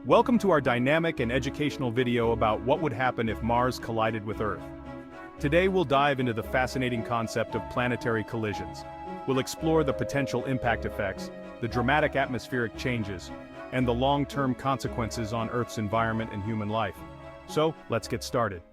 Welcome to our dynamic and educational video about what would happen if Mars collided with Earth. Today we'll dive into the fascinating concept of planetary collisions. We'll explore the potential impact effects, the dramatic atmospheric changes, and the long-term consequences on Earth's environment and human life. So, let's get started.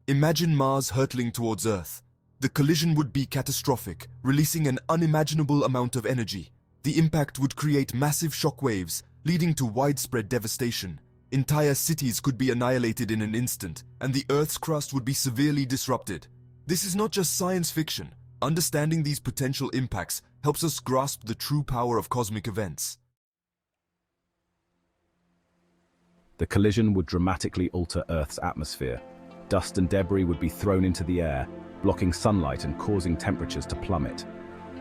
Imagine Mars hurtling towards Earth. The collision would be catastrophic, releasing an unimaginable amount of energy. The impact would create massive shockwaves, leading to widespread devastation. Entire cities could be annihilated in an instant, and the Earth's crust would be severely disrupted. This is not just science fiction. Understanding these potential impacts helps us grasp the true power of cosmic events. The collision would dramatically alter Earth's atmosphere. Dust and debris would be thrown into the air, blocking sunlight and causing temperatures to plummet.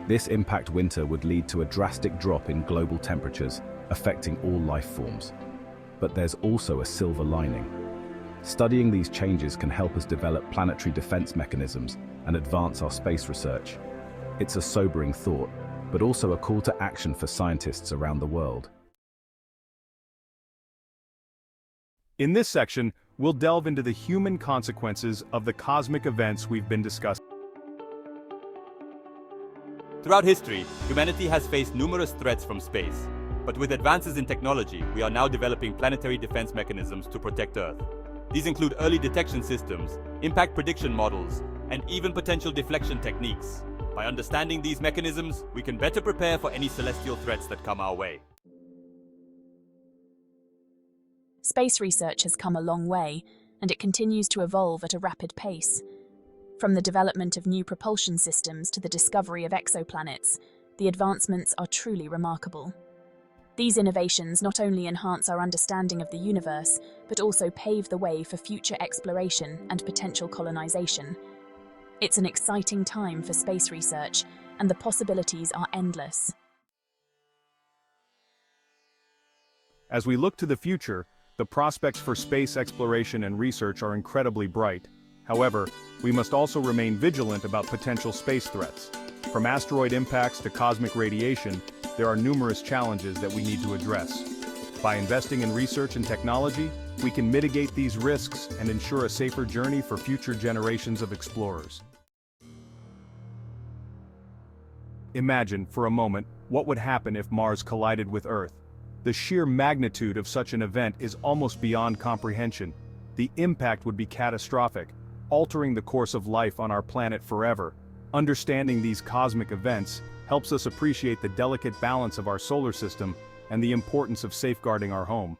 This impact winter would lead to a drastic drop in global temperatures, affecting all life forms. But there's also a silver lining. Studying these changes can help us develop planetary defense mechanisms and advance our space research. It's a sobering thought, but also a call to action for scientists around the world. In this section, we'll delve into the human consequences of the cosmic events we've been discussing. Throughout history, humanity has faced numerous threats from space. But with advances in technology, we are now developing planetary defense mechanisms to protect Earth. These include early detection systems, impact prediction models, and even potential deflection techniques. By understanding these mechanisms, we can better prepare for any celestial threats that come our way. Space research has come a long way, and it continues to evolve at a rapid pace. From the development of new propulsion systems to the discovery of exoplanets, the advancements are truly remarkable. These innovations not only enhance our understanding of the universe, but also pave the way for future exploration and potential colonization. It's an exciting time for space research, and the possibilities are endless. As we look to the future, the prospects for space exploration and research are incredibly bright. However, we must also remain vigilant about potential space threats. From asteroid impacts to cosmic radiation, there are numerous challenges that we need to address. By investing in research and technology, we can mitigate these risks and ensure a safer journey for future generations of explorers. Imagine, for a moment, what would happen if Mars collided with Earth. The sheer magnitude of such an event is almost beyond comprehension. The impact would be catastrophic, altering the course of life on our planet forever. Understanding these cosmic events helps us appreciate the delicate balance of our solar system and the importance of safeguarding our home.